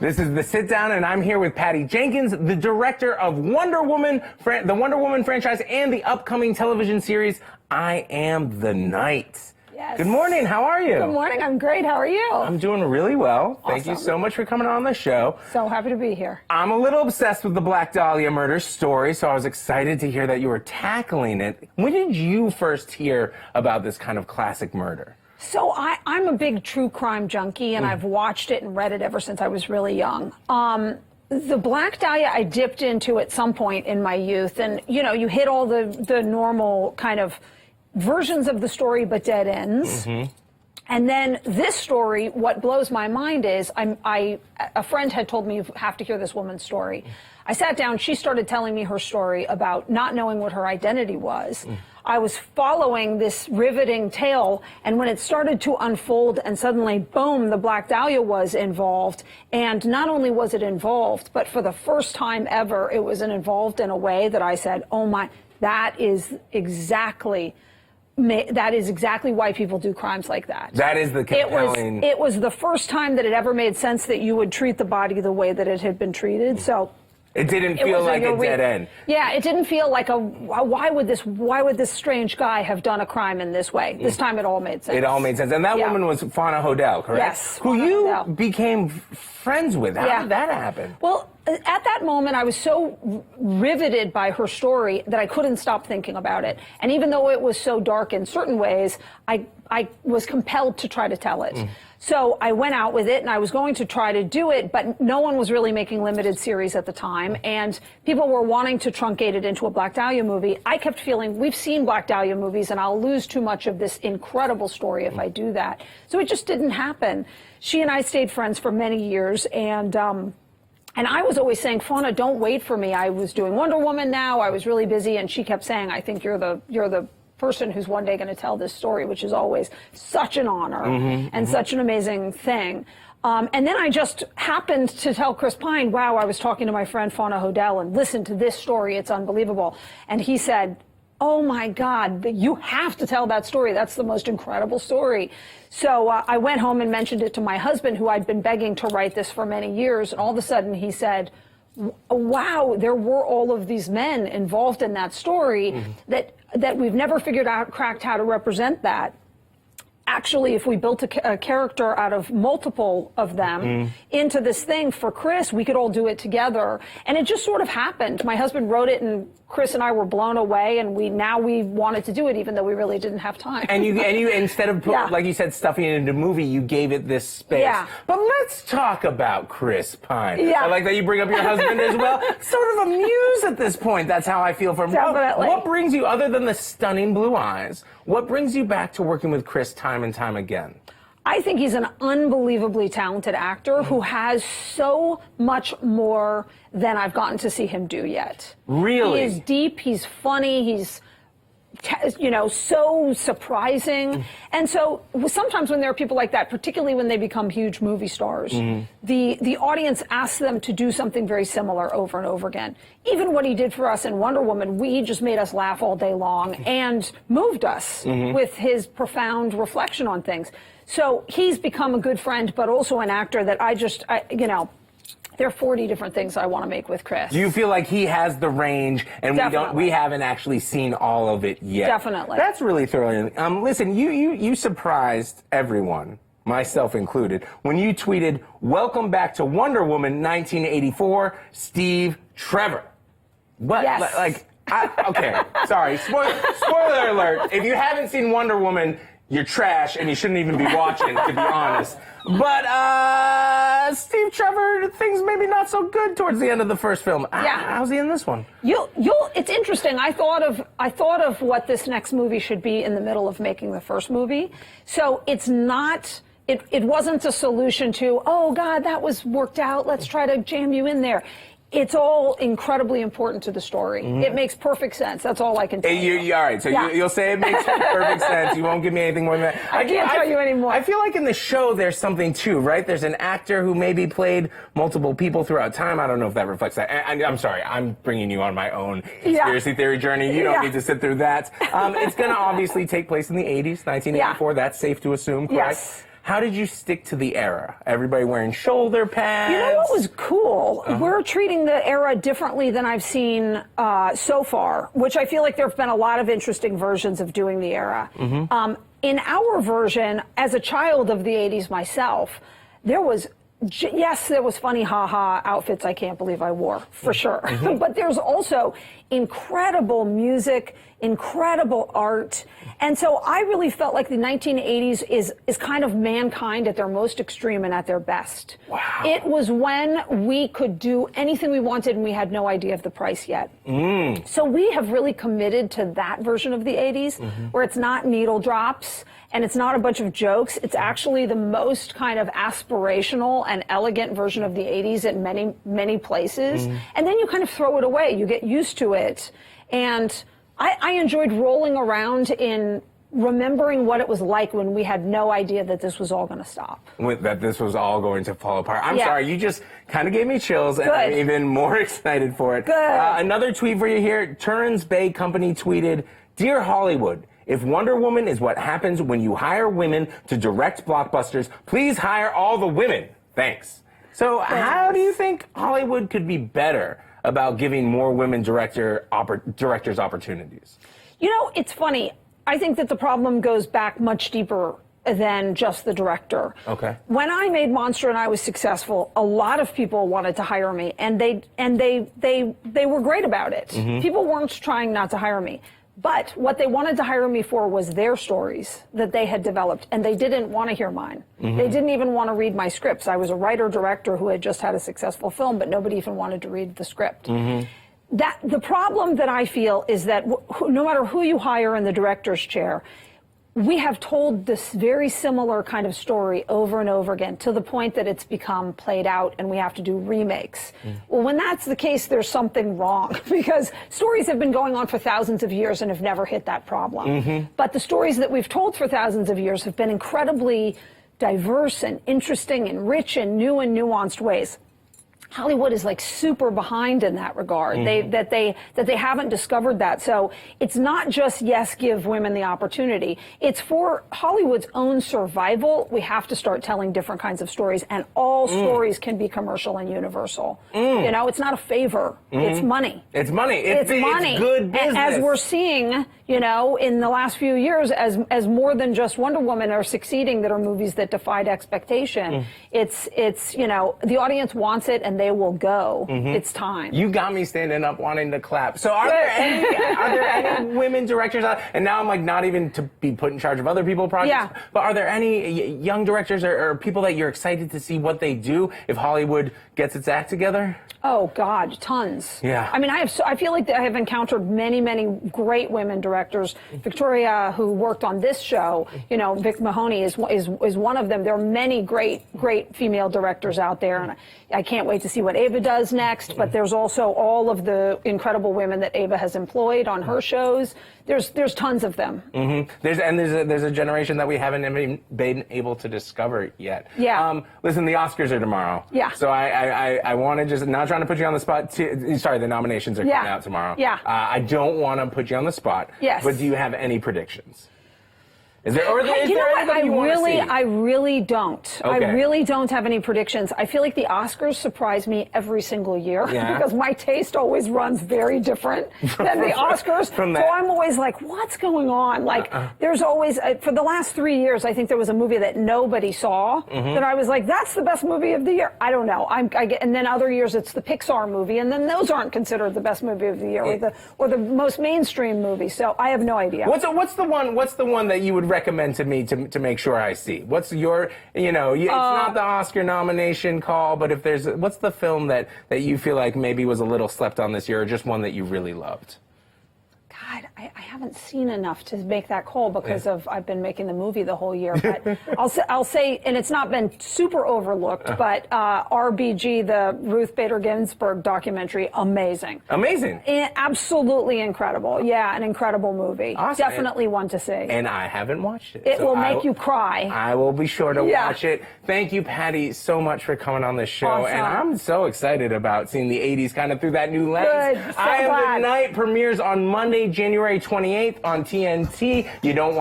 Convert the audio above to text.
This is The Sit Down, and I'm here with Patty Jenkins, the director of Wonder Woman, the Wonder Woman franchise, and the upcoming television series, I Am the Night. Yes. Good morning. How are you? Good morning. I'm great. How are you? I'm doing really well. Awesome. Thank you so much for coming on the show. So happy to be here. I'm a little obsessed with the Black Dahlia murder story, so I was excited to hear that you were tackling it. When did you first hear about this kind of classic murder? So I'm a big true crime junkie, and I've watched it and read it ever since I was really young. The Black Dahlia I dipped into at some point in my youth, and you know, you hit all the normal kind of versions of the story, but dead ends. And then this story, what blows my mind is, a friend had told me, you have to hear this woman's story. I sat down, she started telling me her story about not knowing what her identity was. I was following this riveting tale, and when it started to unfold and suddenly, boom, the Black Dahlia was involved. And not only was it involved, but for the first time ever, it was involved in a way that I said, oh my, that is exactly why people do crimes like that. That is the compelling... It was the first time that it ever made sense that you would treat the body the way that it had been treated. So it didn't feel like a dead end. Yeah, it didn't feel like why would this strange guy have done a crime in this way? This time it all made sense. It all made sense. And that woman was Fauna Hodel, correct? Yes. Who you became friends with. How did that happen? Well, at that moment, I was so riveted by her story that I couldn't stop thinking about it. And even though it was so dark in certain ways, I was compelled to try to tell it. So I went out with it, and I was going to try to do it, but no one was really making limited series at the time, and people were wanting to truncate it into a Black Dahlia movie. I kept feeling, we've seen Black Dahlia movies, and I'll lose too much of this incredible story if I do that. So it just didn't happen. She and I stayed friends for many years, and I was always saying, Fauna, don't wait for me. I was doing Wonder Woman now. I was really busy, and she kept saying, I think you're the person who's one day going to tell this story, which is always such an honor and such an amazing thing. And then I just happened to tell Chris Pine, wow, I was talking to my friend Fauna Hodel, and listen to this story. It's unbelievable. And he said, oh my God, you have to tell that story. That's the most incredible story. So I went home and mentioned it to my husband, who I'd been begging to write this for many years. And all of a sudden he said, wow, there were all of these men involved in that story that we've never cracked how to represent that. Actually, if we built a character out of multiple of them into this thing for Chris, we could all do it together. And it just sort of happened. My husband wrote it, and Chris and I were blown away, and we wanted to do it, even though we really didn't have time. And you instead of like you said, stuffing it into a movie, you gave it this space. But let's talk about Chris Pine. I like that you bring up your husband as well. Sort of a muse at this point. That's how I feel for him. Definitely. What brings you, other than the stunning blue eyes, what brings you back to working with Chris time and time again? I think he's an unbelievably talented actor who has so much more than I've gotten to see him do yet. Really? He is deep, he's funny, he's so surprising. And so sometimes when there are people like that, particularly when they become huge movie stars, the audience asks them to do something very similar over and over again. Even what he did for us in Wonder Woman, he just made us laugh all day long and moved us with his profound reflection on things. So he's become a good friend, but also an actor that there are 40 different things I want to make with Chris. Do you feel like he has the range, and we haven't actually seen all of it yet? Definitely. That's really thrilling. Listen, you surprised everyone, myself included, when you tweeted, "Welcome back to Wonder Woman 1984, Steve Trevor." What? Yes. Okay, sorry. Spoiler alert. If you haven't seen Wonder Woman, you're trash, and you shouldn't even be watching, to be honest. But Steve Trevor, things maybe not so good towards the end of the first film. How's he in this one? It's interesting. I thought of what this next movie should be in the middle of making the first movie. So it's not. It wasn't a solution to, oh God, that was worked out, let's try to jam you in there. It's all incredibly important to the story. It makes perfect sense. That's all I can tell you. All right, so you'll say it makes perfect sense. You won't give me anything more than that. I can't tell you anymore. I feel like in the show there's something too, right? There's an actor who maybe played multiple people throughout time. I don't know if that reflects that. I'm sorry, I'm bringing you on my own conspiracy theory journey. You don't need to sit through that. It's going to obviously take place in the 80s, 1984. That's safe to assume, correct? Yes. How did you stick to the era? Everybody wearing shoulder pads. You know what was cool? We're treating the era differently than I've seen so far, which I feel like there have been a lot of interesting versions of doing the era. In our version, as a child of the 80s myself, there was funny ha-ha outfits I can't believe I wore, for sure. But there's also incredible music, incredible art. And so I really felt like the 1980s is kind of mankind at their most extreme and at their best. Wow. It was when we could do anything we wanted and we had no idea of the price yet. So we have really committed to that version of the 80s, where it's not needle drops and it's not a bunch of jokes. It's actually the most kind of aspirational and elegant version of the 80s in many, many places. And then you kind of throw it away. You get used to it. And I enjoyed rolling around in remembering what it was like when we had no idea that this was all going to stop. That this was all going to fall apart. I'm Yeah. sorry, you just kind of gave me chills, and I'm even more excited for it. Good. Another tweet for you here. Turns Bay Company tweeted, "Dear Hollywood, if Wonder Woman is what happens when you hire women to direct blockbusters, please hire all the women. Thanks." So how do you think Hollywood could be better about giving more women directors opportunities? You know, it's funny. I think that the problem goes back much deeper than just the director. Okay. When I made Monster and I was successful, a lot of people wanted to hire me, and they were great about it. People weren't trying not to hire me. But what they wanted to hire me for was their stories that they had developed, and they didn't want to hear mine. They didn't even want to read my scripts. I was a writer-director who had just had a successful film, but nobody even wanted to read the script. The problem that I feel is that no matter who you hire in the director's chair, we have told this very similar kind of story over and over again, to the point that it's become played out and we have to do remakes. Well, when that's the case, there's something wrong, because stories have been going on for thousands of years and have never hit that problem. But the stories that we've told for thousands of years have been incredibly diverse and interesting and rich in new and nuanced ways. Hollywood is like super behind in that regard. That they haven't discovered that. So it's not just, yes, give women the opportunity. It's for Hollywood's own survival. We have to start telling different kinds of stories, and all stories can be commercial and universal. You know, it's not a favor. It's money. It's money. It's money. It's good business. As we're seeing, you know, in the last few years, as more than just Wonder Woman are succeeding that are movies that defied expectation. It's you know, the audience wants it and they will go. It's time. You got me standing up wanting to clap. So are there any women directors out? And now I'm like, not even to be put in charge of other people's projects, but are there any young directors or people that you're excited to see what they do if Hollywood gets its act together? Oh God, tons. Yeah. I mean, I feel like I have encountered many great women directors. Victoria, who worked on this show, you know, Vic Mahoney is one of them. There are many great female directors out there, and I can't wait to see what Ava does next. But there's also all of the incredible women that Ava has employed on her shows. There's tons of them. There's a generation that we haven't even been able to discover yet. Yeah. Listen, the Oscars are tomorrow. Yeah. So I want to just, not trying to put you on the spot. Sorry, the nominations are coming out tomorrow. Yeah. I don't want to put you on the spot. Yes. But do you have any predictions? Is there, or is you there know what? anybody you want to see? I really don't. Okay. I really don't have any predictions. I feel like the Oscars surprise me every single year because my taste always runs very different than the Oscars. So I'm always like, what's going on? Like, there's always, for the last 3 years, I think there was a movie that nobody saw that I was like, that's the best movie of the year. I don't know. And then other years it's the Pixar movie, and then those aren't considered the best movie of the year or the most mainstream movie. So I have no idea. What's the one that you would recommend to me to make sure I see? What's your, you know, it's not the Oscar nomination call, but if there's, what's the film that you feel like maybe was a little slept on this year, or just one that you really loved? God, I haven't seen enough to make that call because I've been making the movie the whole year. But I'll say, and it's not been super overlooked, but RBG, the Ruth Bader Ginsburg documentary, amazing. Amazing. Absolutely incredible. Yeah, an incredible movie. Awesome. Definitely one to see. And I haven't watched it. It will make you cry. I will be sure to watch it. Thank you, Patty, so much for coming on this show. Awesome. And I'm so excited about seeing the 80s kind of through that new lens. Good. So I Am glad. the Night premieres on Monday, January 28th on TNT. You don't want